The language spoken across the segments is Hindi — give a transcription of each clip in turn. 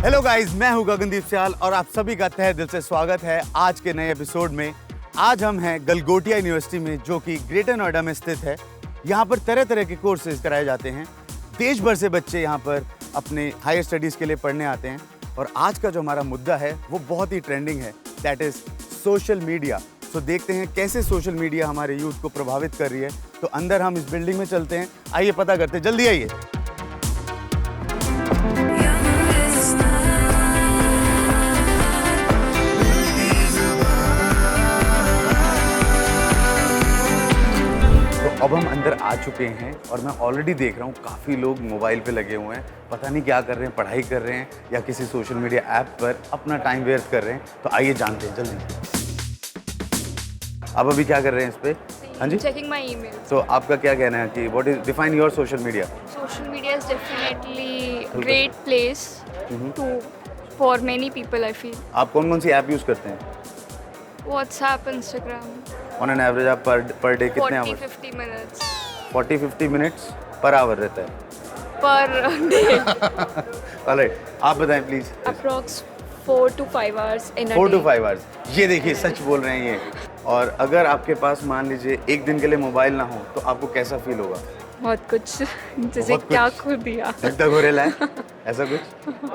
हेलो गाइस, मैं हूं गगनदीप सियाल और आप सभी का तहे दिल से स्वागत है आज के नए एपिसोड में। आज हम हैं गलगोटिया यूनिवर्सिटी में, जो कि ग्रेटर नोएडा में स्थित है। यहाँ पर तरह तरह के कोर्सेज कराए जाते हैं। देश भर से बच्चे यहाँ पर अपने हायर स्टडीज़ के लिए पढ़ने आते हैं। और आज का जो हमारा मुद्दा है वो बहुत ही ट्रेंडिंग है, दैट इज़ सोशल मीडिया। तो देखते हैं कैसे सोशल मीडिया हमारे यूथ को प्रभावित कर रही है। तो अंदर हम इस बिल्डिंग में चलते हैं, आइए पता करते हैं, जल्दी आइए। अब हम अंदर आ चुके हैं और मैं ऑलरेडी देख रहा हूँ काफ़ी लोग मोबाइल पे लगे हुए हैं। पता नहीं क्या कर रहे हैं, पढ़ाई कर रहे हैं या किसी सोशल मीडिया ऐप पर अपना टाइम वेस्ट कर रहे हैं। तो आइए जानते हैं जल्दी। आप अभी क्या कर रहे हैं इस पे? हाँ जी, चेकिंग माय ईमेल। तो आपका क्या कहना है कि what is define your social media? Social media is definitely great place to for many people I feel. आप कौन कौन सी ऐप यूज़ करते हैं? WhatsApp, Instagram. On an average आप पर डे कितने hours? 40-50 minutes 40-50 minutes per hour रहता है पर डे। ऑलराइट, आप बताएं please. Approx 4 to 5 hours in a 4 to day. 5 hours. ये देखिए, सच बोल रहे हैं ये। और अगर आपके पास मान लीजिए एक दिन के लिए मोबाइल ना हो तो आपको कैसा फील होगा? बहुत कुछ, जैसे बहुत क्या कुछ। खो दिया। लगता घोरेला है ऐसा कुछ?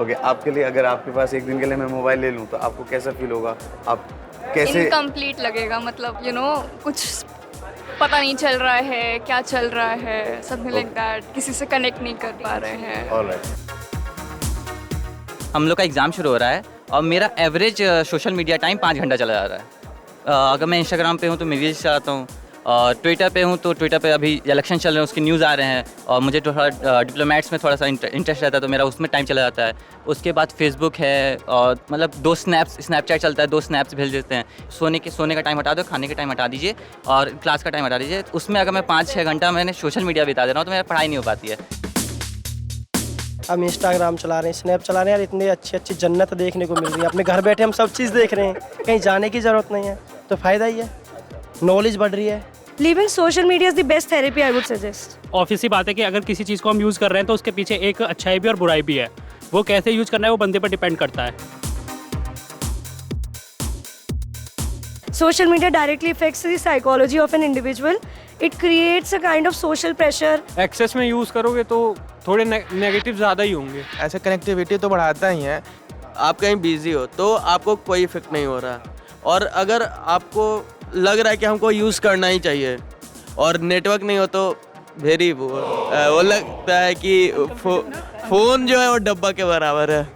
ओके, आपके लिए अगर आपके पास एक दिन के लिए मैं मोबाइल ले लूँ तो आपको कैसा फील होगा? आप कैसे? इनकम्प्लीट लगेगा, मतलब कुछ पता नहीं चल रहा है, क्या चल रहा है, समथिंग लाइक दैट। किसी से कनेक्ट नहीं कर पा रहे हैं। ऑलराइट। हम लोग का एग्ज़ाम शुरू हो रहा है और मेरा एवरेज सोशल मीडिया टाइम 5 घंटा चला जा रहा है। अगर मैं इंस्टाग्राम पे हूँ तो मैं रील्स चलाता हूँ, और ट्विटर पे हूँ तो ट्विटर पे अभी इलेक्शन चल रहे हैं, उसके न्यूज़ आ रहे हैं और मुझे थोड़ा डिप्लोमेट्स में थोड़ा सा इंटरेस्ट रहता है तो मेरा उसमें टाइम चला जाता है। उसके बाद फेसबुक है और मतलब 2 स्नैपचैट चलता है, 2 स्नैप्स भेज देते हैं। सोने का टाइम हटा दो, खाने का टाइम हटा दीजिए और क्लास का टाइम हटा दीजिए। उसमें अगर मैं 5-6 घंटा मैंने सोशल मीडिया बिता दे रहा हूँ तो मेरा पढ़ाई नहीं हो पाती है। हम इंस्टाग्राम चला रहे हैं, स्नैप चला रहे हैं यार, इतनी अच्छी अच्छी जन्नत देखने को मिल रही है। अपने घर बैठे हम सब चीज़ देख रहे हैं, कहीं जाने की ज़रूरत नहीं है, तो फ़ायदा ही है, नॉलेज बढ़ रही है। Leaving social media is the best therapy, I would suggest. Obvious सी बात है कि अगर किसी चीज़ को हम यूज़ कर रहे हैं तो उसके पीछे एक अच्छाई भी और बुराई भी है। वो कैसे यूज़ करना है वो बंदे पर डिपेंड करता है। Social media directly affects the psychology of an individual. It creates a kind of social pressure. Excess में यूज़ करोगे तो थोड़े नेगेटिव ज़्यादा ही होंगे। ऐसे कनेक्टिविटी तो बढ़ाता ही है। आप कहीं बिजी हो तो आपको कोई इफेक्ट नहीं हो रहा, और अगर आपको लग रहा है कि हमको यूज़ करना ही चाहिए और नेटवर्क नहीं हो तो वेरी वो लगता है कि फ़ोन जो है वो डब्बा के बराबर है।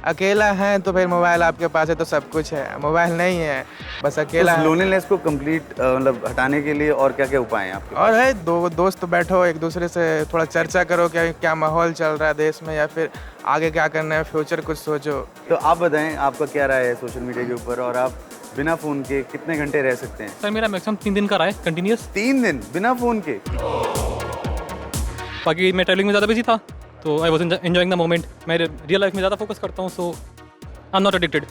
अकेला है तो फिर मोबाइल आपके पास है तो सब कुछ है, मोबाइल नहीं है बस अकेला है। लोनलीनेस को कंप्लीट मतलब हटाने के लिए और क्या क्या उपाय हैं आपके? और है दोस्त बैठो, एक दूसरे से थोड़ा चर्चा करो क्या क्या माहौल चल रहा है देश में, या फिर आगे क्या करना है, फ्यूचर कुछ सोचो। तो आप बताएं, आपका क्या राय है सोशल मीडिया के ऊपर, और आप बिना फ़ोन के कितने घंटे रह सकते हैं? सर मेरा मैक्सिमम 3 दिन का रहा है कंटिन्यूस। 3 दिन बिना फ़ोन के? बाकी मैं ट्रैवलिंग में ज़्यादा बिजी था तो I was enjoying the moment. मैं रियल लाइफ में ज़्यादा फोकस करता हूँ, so I am not addicted.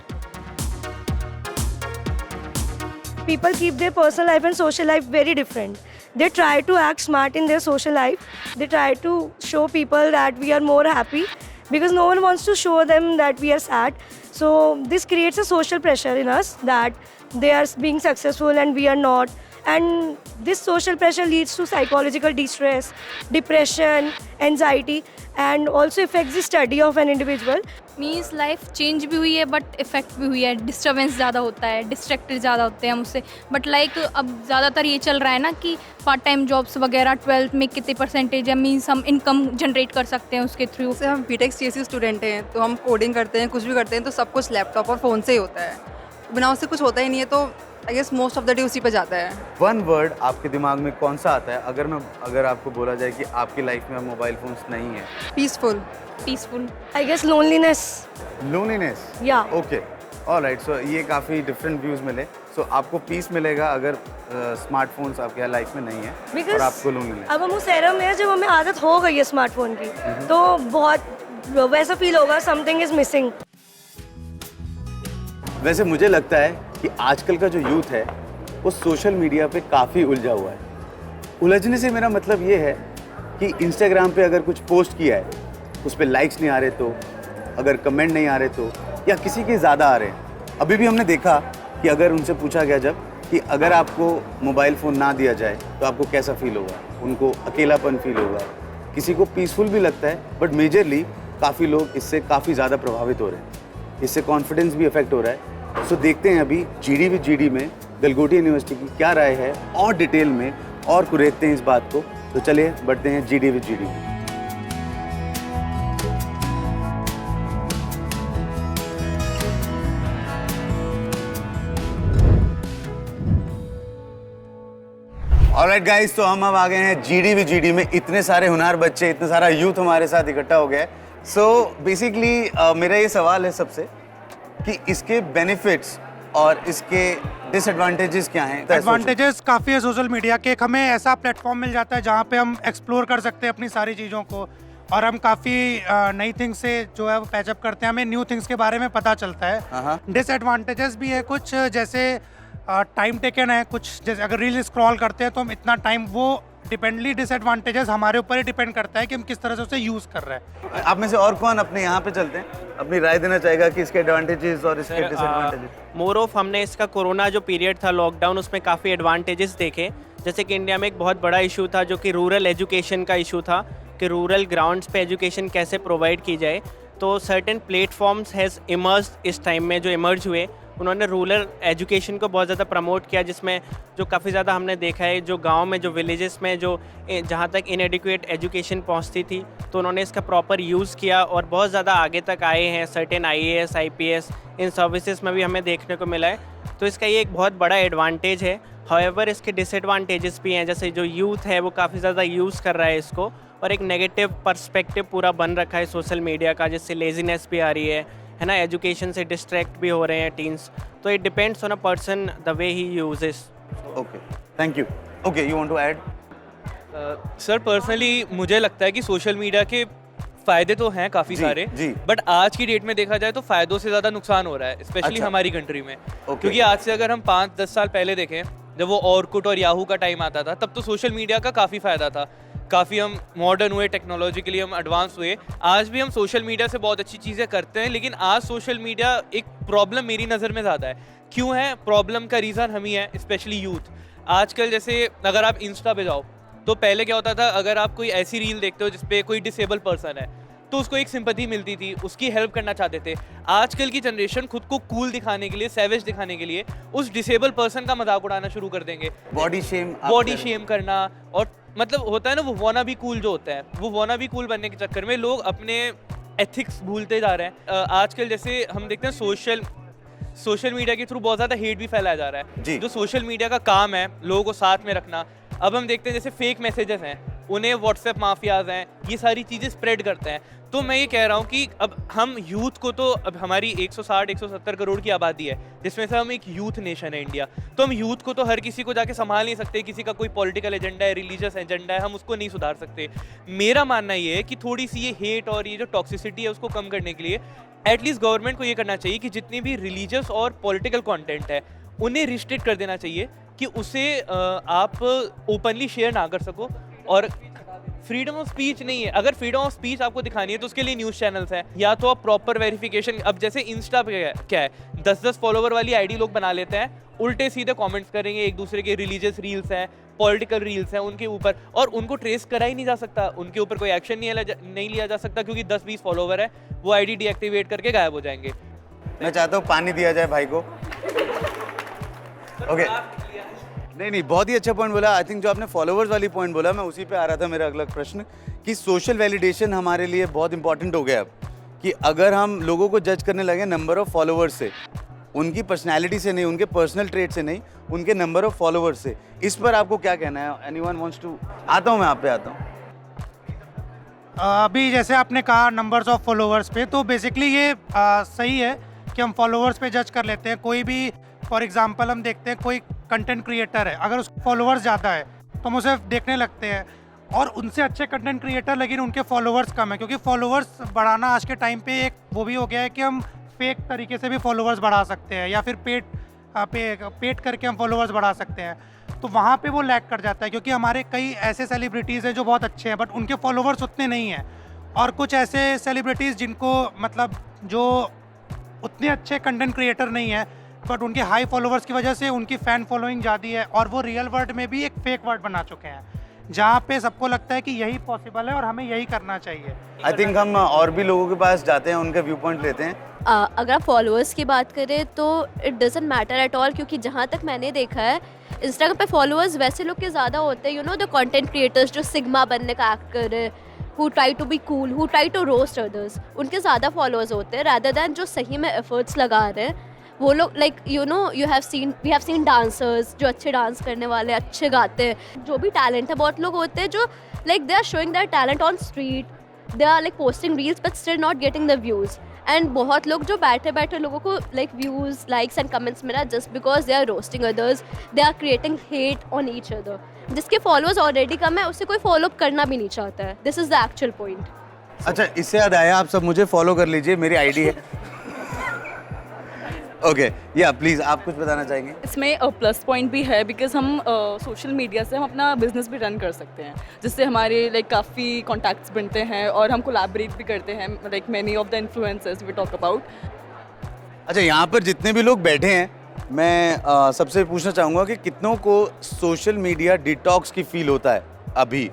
People keep their personal life and social life very different. They try to act smart in their social life. They try to show people that we are more happy because no one wants to show them that we are sad. So this creates a social pressure in us that they are being successful and we are not. And this social pressure leads to psychological distress, depression, anxiety, and also affects the study of an individual. Means life change भी हुई है बट इफेक्ट भी हुई है। डिस्टर्बेंस ज़्यादा होता है, डिस्ट्रैक्टेड ज़्यादा होते हैं हम उससे। बट लाइक अब ज़्यादातर ये चल रहा है ना कि पार्ट टाइम जॉब्स वगैरह 12th में कितने परसेंटेज है, मीन्स हम इनकम जनरेट कर सकते हैं उसके थ्रू। जैसे हम बीटेक सीएससी स्टूडेंट हैं तो हम कोडिंग करते हैं, कुछ भी करते हैं तो सब कुछ लैपटॉप और फ़ोन से ही होता है। बिना उससे कुछ होता ही नहीं है, तो I guess most of the day उसी पे जाता है। वन वर्ड आपके दिमाग में कौन सा आता है अगर आपको बोला जाए कि आपकी लाइफ में मोबाइल फोन्स नहीं है? Peaceful. I guess loneliness. Loneliness? Yeah. Okay, alright. So ये काफ़ी डिफरेंट व्यूज़ मिले। सो आपको पीस मिलेगा अगर स्मार्टफोन्स आपके लाइफ में नहीं है, Because और आपको लोनलीनेस। अब हम उस एरा में हैं जब हमें आदत हो गई है स्मार्टफोन की, तो बहुत वैसा फील होगा समथिंग इज मिसिंग। वैसे मुझे लगता है कि आजकल का जो यूथ है वो सोशल मीडिया पे काफ़ी उलझा हुआ है। उलझने से मेरा मतलब ये है कि इंस्टाग्राम पे अगर कुछ पोस्ट किया है उस पर लाइक्स नहीं आ रहे तो अगर कमेंट नहीं आ रहे तो, या किसी के ज़्यादा आ रहे हैं। अभी भी हमने देखा कि अगर उनसे पूछा गया जब कि अगर आपको मोबाइल फ़ोन ना दिया जाए तो आपको कैसा फील होगा, उनको अकेलापन फील होगा, किसी को पीसफुल भी लगता है, बट मेजरली काफ़ी लोग इससे काफ़ी ज़्यादा प्रभावित हो रहे हैं, इससे कॉन्फिडेंस भी इफेक्ट हो रहा है। सो देखते हैं अभी GD विद GD में गलगोटिया यूनिवर्सिटी की क्या राय है और डिटेल में और कुरेदते हैं इस बात को। तो चलिए बढ़ते हैं GD विद GD में। ऑलराइट गाइस, तो हम अब आ गए हैं GD विद GD में। इतने सारे हुनर बच्चे, इतना सारा यूथ हमारे साथ इकट्ठा हो गया है। सो बेसिकली मेरा ये सवाल है सबसे कि इसके बेनिफिट्स और इसके डिसएडवांटेजेस क्या हैं? एडवांटेजेस काफ़ी है सोशल मीडिया के। हमें ऐसा प्लेटफॉर्म मिल जाता है जहाँ पे हम एक्सप्लोर कर सकते हैं अपनी सारी चीज़ों को, और हम काफ़ी नई थिंग्स से जो है वो पैचअप करते हैं, हमें न्यू थिंग्स के बारे में पता चलता है। डिसएडवांटेजेस भी है कुछ, जैसे टाइम टेकन है कुछ, जैसे अगर रील स्क्रॉल करते हैं तो हम इतना टाइम, वो डिपेंडली डिसएडवांटेजेस हमारे ऊपर ही डिपेंड करता है कि हम किस तरह से उसे यूज़ कर रहे हैं। आप में से और कौन अपने यहाँ पे चलते हैं, अपनी राय देना चाहेगा कि इसके एडवांटेजेस और इसके डिसएडवांटेजेस? मोर ऑफ हमने इसका कोरोना जो पीरियड था, लॉकडाउन, उसमें काफ़ी एडवांटेजेस देखे। जैसे कि इंडिया में एक बहुत बड़ा इशू था जो कि रूरल एजुकेशन का इशू था, कि रूरल ग्राउंड्स पे एजुकेशन कैसे प्रोवाइड की जाए। तो सर्टेन प्लेटफॉर्म्स हैज़ इमर्ज्ड इस टाइम में, जो इमर्ज हुए उन्होंने रूरल एजुकेशन को बहुत ज़्यादा प्रमोट किया, जिसमें जो काफ़ी ज़्यादा हमने देखा है जो गांव में, जो विलेजेस में जो जहां तक इनएडिक्वेट एजुकेशन पहुंचती थी, तो उन्होंने इसका प्रॉपर यूज़ किया और बहुत ज़्यादा आगे तक आए हैं। सर्टेन IAS IPS इन सर्विसेज में भी हमें देखने को मिला है। तो इसका ये एक बहुत बड़ा एडवांटेज है। हाउएवर इसके डिसएडवांटेजेस भी हैं, जैसे जो यूथ है वो काफ़ी ज़्यादा यूज़ कर रहा है इसको, और एक नेगेटिव पर्सपेक्टिव पूरा बन रखा है सोशल मीडिया का, जिससे लेजीनेस भी आ रही है ना, एजुकेशन से डिस्ट्रैक्ट भी हो रहे हैं टीन्स। तो it depends on a person the way he uses. Okay, thank you. Okay, you want to add? Sir personally मुझे लगता है कि सोशल मीडिया के फ़ायदे तो हैं काफ़ी सारे, बट आज की डेट में देखा जाए तो फ़ायदों से ज़्यादा नुकसान हो रहा है, स्पेशली हमारी कंट्री में। क्योंकि आज से अगर हम 5-10 साल पहले देखें, जब वो ऑर्कुट और याहू का टाइम आता था, तब तो सोशल मीडिया का काफ़ी फ़ायदा था। काफ़ी हम मॉडर्न हुए, टेक्नोलॉजिकली हम एडवांस हुए। आज भी हम सोशल मीडिया से बहुत अच्छी चीज़ें करते हैं, लेकिन आज सोशल मीडिया एक प्रॉब्लम मेरी नज़र में ज़्यादा है। क्यों है? प्रॉब्लम का रीज़न हम ही है, स्पेशली यूथ। आजकल जैसे अगर आप इंस्टा पे जाओ तो पहले क्या होता था, अगर आप कोई ऐसी रील देखते हो जिसपे कोई डिसेबल पर्सन है तो उसको एक सिंपैथी मिलती थी, उसकी हेल्प करना चाहते थे। आजकल की जनरेशन खुद को कूल दिखाने के लिए, सैवेज दिखाने के लिए उस डिसेबल पर्सन का मजाक उड़ाना शुरू कर देंगे, बॉडी शेम करना। और मतलब होता है ना, वो वाना भी कूल जो होता है, वो वाना भी कूल बनने के चक्कर में लोग अपने एथिक्स भूलते जा रहे हैं। आजकल जैसे हम देखते हैं सोशल मीडिया के थ्रू बहुत ज़्यादा हेट भी फैलाया जा रहा है। जो सोशल मीडिया का काम है लोगों को साथ में रखना, अब हम देखते हैं जैसे फेक मैसेजेस हैं, उन्हें व्हाट्सएप माफियाज हैं, ये सारी चीज़ें स्प्रेड करते हैं। तो मैं ये कह रहा हूँ कि अब हम यूथ को, तो अब हमारी 160-170 करोड़ की आबादी है, जिसमें से हम एक यूथ नेशन है इंडिया, तो हम यूथ को तो हर किसी को जाके संभाल नहीं सकते। किसी का कोई पॉलिटिकल एजेंडा है, रिलीजियस एजेंडा है, हम उसको नहीं सुधार सकते। मेरा मानना ये है कि थोड़ी सी ये हेट और ये जो टॉक्सिसिटी है उसको कम करने के लिए एटलीस्ट गवर्नमेंट को ये करना चाहिए कि जितनी भी रिलीजियस और पॉलिटिकल कंटेंट है उन्हें रिस्ट्रिक्ट कर देना चाहिए, कि उसे आप ओपनली शेयर ना कर सको। और फ्रीडम ऑफ स्पीच नहीं है, अगर फ्रीडम ऑफ स्पीच आपको दिखानी है तो उसके लिए न्यूज़ चैनल्स हैं, या तो आप प्रॉपर वेरिफिकेशन। अब जैसे इंस्टा पे क्या है, 10-10 फॉलोवर वाली आईडी लोग बना लेते हैं, उल्टे सीधे कमेंट्स करेंगे एक दूसरे के, रिलीजियस रील्स हैं, पॉलिटिकल रील्स हैं उनके ऊपर, और उनको ट्रेस करा ही नहीं जा सकता, उनके ऊपर कोई एक्शन नहीं लिया जा सकता, क्योंकि 10-20 फॉलोवर है, वो आईडी डीएक्टिवेट करके गायब हो जाएंगे। मैं चाहता हूँ पानी दिया जाए भाई को। ओके, नहीं, बहुत ही अच्छा पॉइंट बोला। आई थिंक जो आपने फॉलोवर्स वाली पॉइंट बोला, मैं उसी पे आ रहा था मेरा अगला प्रश्न, कि सोशल वैलिडेशन हमारे लिए बहुत इंपॉर्टेंट हो गया अब, कि अगर हम लोगों को जज करने लगे नंबर ऑफ फॉलोवर्स से, उनकी पर्सनैलिटी से नहीं, उनके पर्सनल ट्रेट से नहीं, उनके नंबर ऑफ फॉलोवर्स से, इस पर आपको क्या कहना है? Anyone wants to? आता हूँ मैं, आप पे आता हूँ। अभी जैसे आपने कहा नंबर्स ऑफ फॉलोवर्स पे, तो बेसिकली ये सही है कि हम फॉलोवर्स पे जज कर लेते हैं। कोई भी, फॉर एग्जांपल हम देखते हैं कोई कंटेंट क्रिएटर है, अगर उसके फॉलोवर्स ज़्यादा है तो हम उसे देखने लगते हैं, और उनसे अच्छे कंटेंट क्रिएटर लेकिन उनके फॉलोवर्स कम है, क्योंकि फॉलोवर्स बढ़ाना आज के टाइम पे एक वो भी हो गया है कि हम फेक तरीके से भी फॉलोवर्स बढ़ा सकते हैं, या फिर पेड करके हम फॉलोवर्स बढ़ा सकते हैं। तो वहाँ पे वो लैग कर जाता है, क्योंकि हमारे कई ऐसे सेलिब्रिटीज़ हैं जो बहुत अच्छे हैं बट उनके फॉलोवर्स उतने नहीं हैं, और कुछ ऐसे सेलिब्रिटीज़ जिनको मतलब जो उतने अच्छे कंटेंट क्रिएटर नहीं है बट उनके हाई फॉलोअर्स की वजह से उनकी फ़ैन फॉलोइंग ज़्यादा है और वो रियल वर्ल्ड में भी एक फेक वर्ल्ड बना चुके हैं जहाँ पे सबको लगता है कि यही पॉसिबल है और हमें यही करना चाहिए। आई थिंक हम और भी लोगों के पास जाते हैं, उनका व्यू पॉइंट लेते हैं। अगर आप फॉलोअर्स की बात करें तो it doesn't matter at all, क्योंकि जहाँ तक मैंने देखा है इंस्टाग्राम पे फॉलोअर्स वैसे लोग के ज़्यादा होते हैं, you know the content creators जो सिग्मा बनने का एक्ट कर रहे हैं, who try to be cool, who try to roast others, उनके ज़्यादा फॉलोअर्स होते हैं rather than जो सही में एफर्ट्स लगा रहे हैं वो लोग। Like you know we have seen dancers जो अच्छे डांस करने वाले, अच्छे गाते हैं, जो भी टैलेंट है, बहुत लोग होते हैं जो like they are showing their talent on street, they are like posting reels but still not getting the views. And बहुत लोग जो बैठे बैठे लोगों को like views, likes and comments मिला just because they are roasting others, they are creating hate on each other. जिसके फॉलोअर्स ऑलरेडी कम है उसे कोई फॉलो करना भी नहीं चाहता है। This is the actual point. अच्छा, इससे याद आया, आप सब मुझे फॉलो कर लीजिए, मेरी आईडी है। ओके, या प्लीज़ आप कुछ बताना चाहेंगे? इसमें प्लस पॉइंट भी है बिकॉज हम सोशल मीडिया से हम अपना बिजनेस भी रन कर सकते हैं, जिससे हमारे लाइक काफ़ी कॉन्टैक्ट्स बनते हैं और हम कोलैबोरेट भी करते हैं like many of the influencers we talk about. अच्छा, यहाँ पर जितने भी लोग बैठे हैं मैं सबसे पूछना चाहूँगा कि कितनों को सोशल मीडिया डिटॉक्स की फील होता है? अभी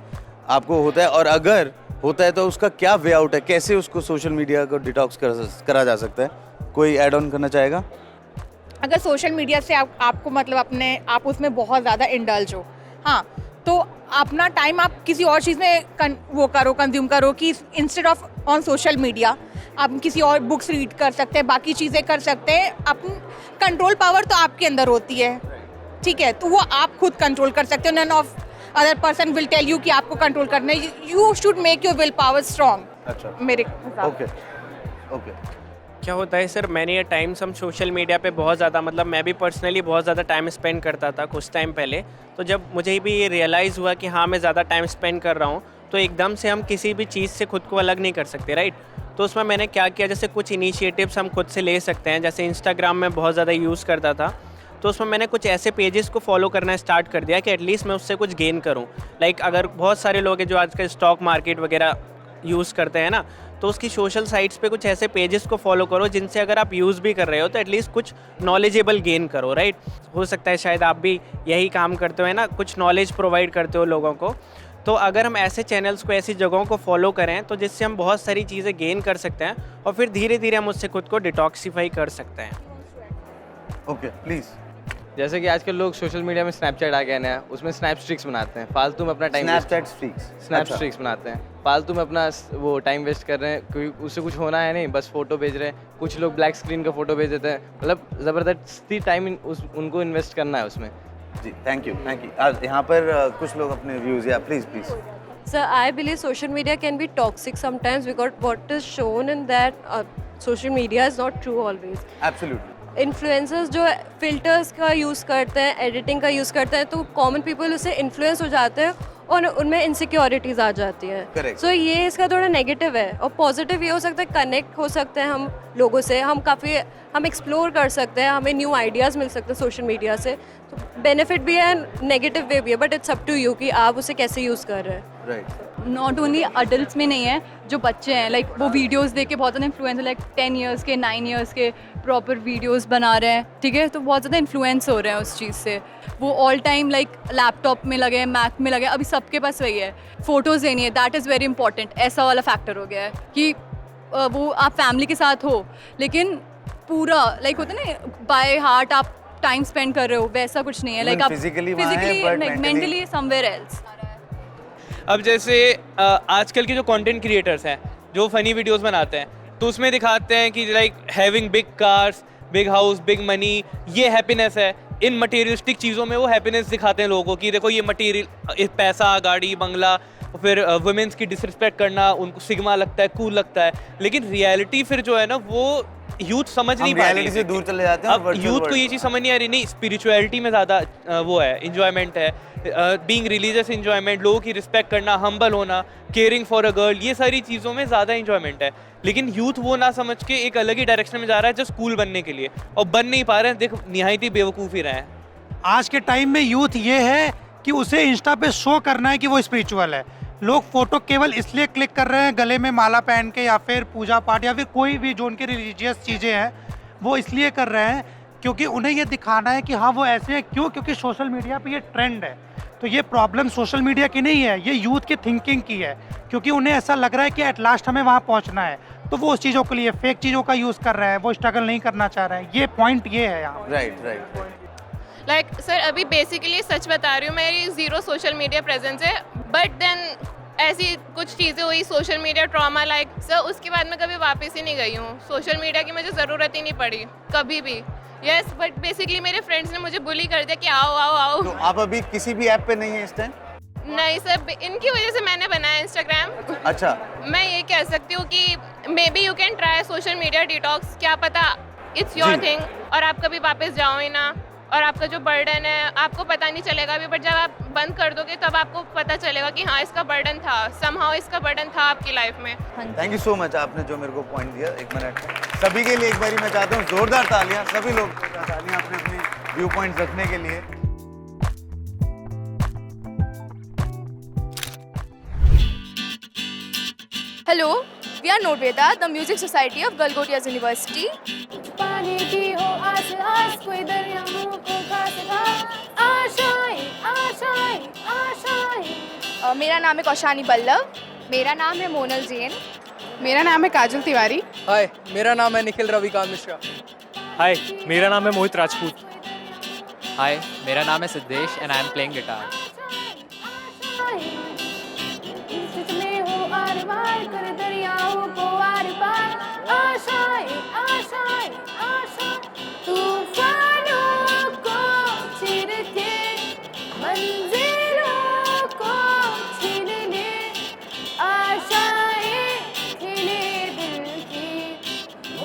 आपको होता है, और अगर होता है तो उसका क्या वे आउट है, कैसे उसको सोशल मीडिया को डिटॉक्स करा जा सकता है? कोई ऐड ऑन करना चाहेगा? अगर सोशल मीडिया से आपको मतलब आप उसमें बहुत ज़्यादा इंडल्ज हो, हाँ, तो अपना टाइम आप किसी और चीज़ में कंज्यूम करो कि instead of on social media आप किसी और बुक्स रीड कर सकते हैं, बाकी चीज़ें कर सकते हैं। अपनी कंट्रोल पावर तो आपके अंदर होती है, ठीक है, तो वो आप खुद कंट्रोल कर सकते हो। None of other person will tell you कि आपको कंट्रोल करना है। You should make your will power strong. अच्छा, मेरे ओके। क्या होता है सर, मैंने ये टाइम्स हम सोशल मीडिया पे बहुत ज़्यादा, मतलब मैं भी पर्सनली बहुत ज़्यादा टाइम स्पेंड करता था कुछ टाइम पहले। तो जब मुझे भी ये रियलाइज़ हुआ कि हाँ मैं ज़्यादा टाइम स्पेंड कर रहा हूँ, तो एकदम से हम किसी भी चीज़ से खुद को अलग नहीं कर सकते, राइट। तो उसमें मैंने क्या किया, जैसे कुछ इनिशिएटिव्स हम खुद से ले सकते हैं। जैसे इंस्टाग्राम में बहुत ज़्यादा यूज़ करता था, तो उसमें मैंने कुछ ऐसे पेजेस को फॉलो करना स्टार्ट कर दिया कि एटलीस्ट मैं उससे कुछ गेन करूँ। लाइक अगर बहुत सारे लोग हैं जो आजकल स्टॉक मार्केट वगैरह यूज़ करते हैं ना, तो उसकी सोशल साइट्स पे कुछ ऐसे पेजेस को फॉलो करो जिनसे अगर आप यूज़ भी कर रहे हो तो एटलीस्ट कुछ नॉलेजेबल गेन करो, राइट। हो सकता है शायद आप भी यही काम करते हो ना, कुछ नॉलेज प्रोवाइड करते हो लोगों को। तो अगर हम ऐसे चैनल्स को, ऐसी जगहों को फॉलो करें तो जिससे हम बहुत सारी चीज़ें गेन कर सकते हैं और फिर धीरे धीरे हम उससे खुद को डिटॉक्सीफाई कर सकते हैं। Okay, please. जैसे कि आजकल लोग सोशल मीडिया में स्नैपचैट आ गया नया, उसमें स्नैप स्ट्रिक्स बनाते हैं, फालतू में अपना टाइम स्नैप स्ट्रिक्स बनाते हैं, फालतू में अपना वो टाइम वेस्ट कर रहे हैं, क्योंकि उससे कुछ होना है नहीं, बस फोटो भेज रहे हैं। कुछ लोग ब्लैक स्क्रीन का फोटो भेज देते हैं, मतलब ज़बरदस्ती टाइम उनको इन्वेस्ट करना है उसमें। जी, थैंक यू। यहाँ पर कुछ लोग अपने व्यूज़, या please. Sir, I believe social media can be toxic sometimes because what is shown in that social media is not true always. Absolutely. Influencers जो फिल्टर्स का यूज़ करते हैं, एडिटिंग का यूज़ करते हैं, तो कॉमन पीपल उससे इन्फ्लुएंस हो जाते हैं और उनमें इनसिक्योरिटीज़ आ जाती हैं। सो ये इसका थोड़ा नेगेटिव है। और पॉजिटिव ये हो सकता है, कनेक्ट हो सकते हैं हम लोगों से, हम एक्सप्लोर कर सकते हैं, हमें न्यू आइडियाज़ मिल सकते हैं सोशल मीडिया से। तो बेनिफिट भी है, नेगेटिव वे भी है, but it's up to you कि आप उसे कैसे यूज़ कर रहे हैं। नॉट ओनली अडल्ट में नहीं है, जो बच्चे हैं लाइक वो वीडियोस देख के बहुत ज़्यादा इन्फ्लुएंस, लाइक 10 इयर्स के 9 इयर्स के प्रॉपर वीडियोस बना रहे हैं, ठीक है, तो बहुत ज़्यादा इन्फ्लुएंस हो रहे हैं उस चीज़ से। वो ऑल टाइम लाइक लैपटॉप में लगे, मैक में लगे, अभी सबके पास वही है, फ़ोटोज़ लेनी है, दैट इज़ वेरी इंपॉर्टेंट। ऐसा वाला फैक्टर हो गया है कि वो आप फैमिली के साथ हो लेकिन पूरा लाइक होता है ना, बाय हार्ट आप टाइम स्पेंड कर रहे हो, वैसा कुछ नहीं है। लाइक आप फिजिकली मेंटली समवेयर एल्स। अब जैसे आजकल के जो कंटेंट क्रिएटर्स हैं जो फनी वीडियोस बनाते हैं, तो उसमें दिखाते हैं कि like having big cars, big house, big money, ये हैप्पीनेस है। इन मटेरियलिस्टिक चीज़ों में वो हैप्पीनेस दिखाते हैं लोगों को कि देखो ये मटेरियल, पैसा, गाड़ी, बंगला, फिर वुमेन्स की डिसरिस्पेक्ट करना उनको सिग्मा लगता है, कूल लगता है। लेकिन रियलिटी फिर जो है ना, वो यूथ समझ नहीं पा रही, से दूर चले जाते हैं। अब यूथ को ये चीज़ समझ नहीं आ रही। नहीं, स्पिरिचुअलिटी में ज़्यादा वो है, इंजॉयमेंट है, बीइंग रिलीजियस इंजॉयमेंट, लोगों की रिस्पेक्ट करना, हम्बल होना, केयरिंग फॉर अ गर्ल, ये सारी चीज़ों में ज़्यादा इंजॉयमेंट है। लेकिन यूथ वो ना समझ के एक अलग ही डायरेक्शन में जा रहा है, जस्ट कूल बनने के लिए, और बन नहीं पा रहे हैं। देखो, निहायत ही बेवकूफ़ ही रहे हैं। आज के टाइम में यूथ ये है कि उसे इंस्टा पे शो करना है कि वो स्पिरिचुअल है, लोग फोटो केवल इसलिए क्लिक कर रहे हैं गले में माला पहन के, या फिर पूजा पाठ, या फिर कोई भी जो उनकी रिलीजियस चीज़ें हैं वो इसलिए कर रहे हैं क्योंकि उन्हें ये दिखाना है कि हाँ वो ऐसे हैं। क्यों? क्योंकि सोशल मीडिया पे ये ट्रेंड है। तो ये प्रॉब्लम सोशल मीडिया की नहीं है, ये यूथ की थिंकिंग की है, क्योंकि उन्हें ऐसा लग रहा है कि एट लास्ट हमें वहाँ पहुँचना है, तो वो उस चीज़ों के लिए फेक चीज़ों का यूज़ कर रहे हैं, वो स्ट्रगल नहीं करना चाह रहे हैं। ये पॉइंट ये है यहाँ। राइट। लाइक सर अभी बेसिकली सच बता रही हूँ, मेरी ज़ीरो सोशल मीडिया प्रेजेंस है, बट देन ऐसी कुछ चीज़ें हुई social media trauma like sir, उसके बाद मैं कभी वापस ही नहीं गई हूँ। सोशल मीडिया की मुझे ज़रूरत ही नहीं पड़ी कभी भी। यस, बट बेसिकली मेरे फ्रेंड्स ने मुझे बुली कर दिया कि आओ आओ आओ। तो आप अभी किसी भी ऐप पे नहीं है इस टाइम? नहीं सर, इनकी वजह से मैंने बनाया इंस्टाग्राम। अच्छा। मैं ये कह सकती हूँ कि may be you can try social media detox, क्या पता इट्स योर थिंग और आप कभी वापस जाओ ही ना, और आपका जो बर्डन है आपको पता नहीं चलेगा अभी, बट जब आप बंद कर दोगे तब आपको पता चलेगा कि हाँ इसका बर्डन था, समहाउ इसका बर्डन था आपकी लाइफ में। थैंक यू सो मच, आपने जो मेरे को पॉइंट दिया। एक मिनट सभी के लिए एक बारी मैं चाहता हूँ जोरदार तालियां, सभी लोग तालियां अपने अपने व्यू पॉइंट रखने के लिए। Hello, we are Nodveda, the Music Society of Galgotias University. पानी की हो आस आस, कोई दरियाओं को खास खास, आशाएं आशाएं आशाएं। मेरा नाम है कौशानी बल्लभ। मेरा नाम है मोनल जैन। मेरा नाम है काजल तिवारी। हाय, मेरा नाम है निखिल रविकांत मिश्रा। हाय, मेरा नाम है मोहित राजपूत। हाय, मेरा नाम है Siddhesh and I am playing guitar. आर पार कर दरियाओं को आर पार, आशाएं आशाएं आशाएं। तूफानों को चीर के मंजिलों को छीन ले, आशाएं खिले दिल की,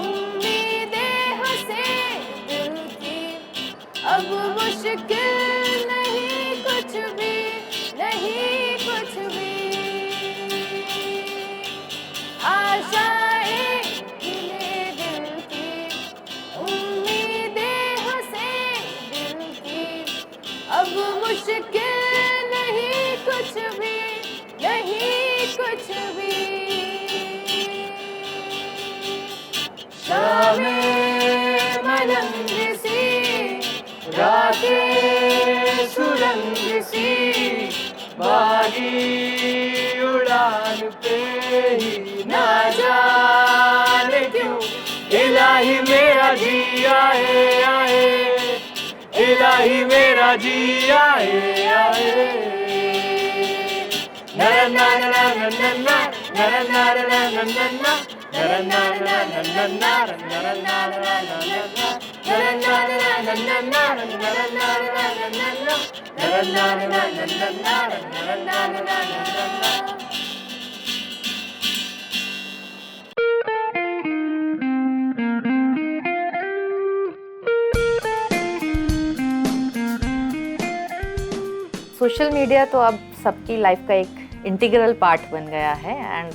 उम्मीदें हंसे दिल की। अब मुश्किल नहीं कुछ भी, नहीं कुछ भी। आशाएं खिले दिल की, उम्मीदें हंसे दिल की। अब मुश्किल नहीं कुछ भी, नहीं कुछ भी। शामें मलंग सी, रातें सुरंग सी, बागी उड़ान पे ही ना जाने क्यों इलाही मेरा जी आए आए, इलाही मेरा जी आए आए। नरा नरा नरा नरा नरा नरा नरा नरा नरा नरा नरा नरा नरा। सोशल मीडिया तो अब सबकी लाइफ का एक इंटीग्रल पार्ट बन गया है एंड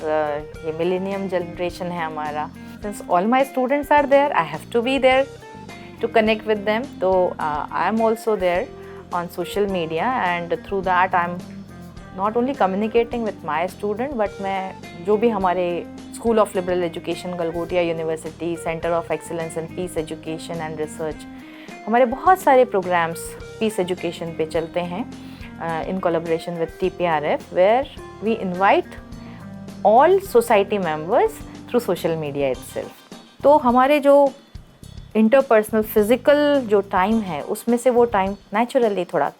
ये मिलेनियम जनरेशन है हमारा। Since all my students are there, I have to be there to connect with them. तो I am also there on social media and through that I am not only communicating with my student, but मैं जो भी हमारे school of liberal education Galgotia university, centre of excellence in peace education and research, हमारे बहुत सारे प्रोग्राम्स पीस एजुकेशन पे चलते हैं in collaboration with TPRF, where we invite all society members through social media itself. तो हमारे जो इंटरपर्सनल फिज़िकल जो टाइम है उसमें से वो टाइम नेचुरली थोड़ा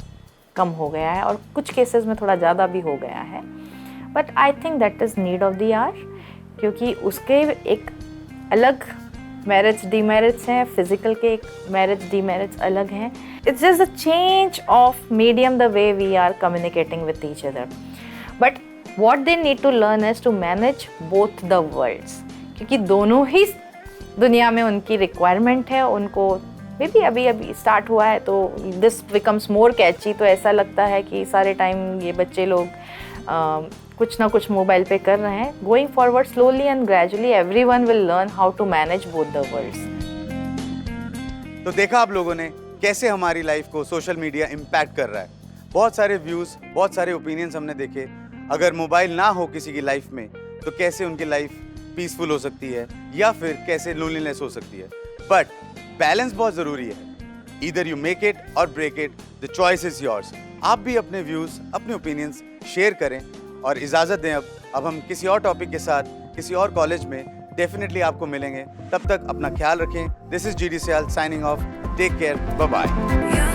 कम हो गया है और कुछ केसेस में थोड़ा ज़्यादा भी हो गया है, but I think that is need of the hour, क्योंकि उसके एक अलग मेरिट्स डीमेरिट्स हैं, फिजिकल के एक मेरिट्स डीमेरिट्स अलग हैं. It's just a change of medium the way we are communicating with each other, but what they need to learn is to manage both the worlds, क्योंकि दोनों ही दुनिया में उनकी रिक्वायरमेंट है. उनको मे बी अभी अभी स्टार्ट हुआ है तो दिस बिकम्स मोर कैची. तो ऐसा लगता है कि सारे टाइम ये बच्चे लोग कुछ ना कुछ मोबाइल पे कर रहे हैं. Going forward slowly and gradually everyone will learn how to manage both the worlds. तो देखा आप लोगों ने कैसे हमारी लाइफ को सोशल मीडिया इम्पैक्ट कर रहा है. बहुत सारे व्यूज़, बहुत सारे ओपिनियंस हमने देखे. अगर मोबाइल ना हो किसी की लाइफ में तो कैसे उनकी लाइफ पीसफुल हो सकती है या फिर कैसे लोनलीनेस हो सकती है। बट बैलेंस बहुत ज़रूरी है। Either you make it or break it, the choice is yours. आप भी अपने व्यूज़, अपने ओपिनियंस शेयर करें और इजाज़त दें। अब हम किसी और टॉपिक के साथ किसी और कॉलेज में डेफिनेटली आपको मिलेंगे। तब तक अपना ख्याल रखें। This is GD Syal signing off. Take care, bye bye.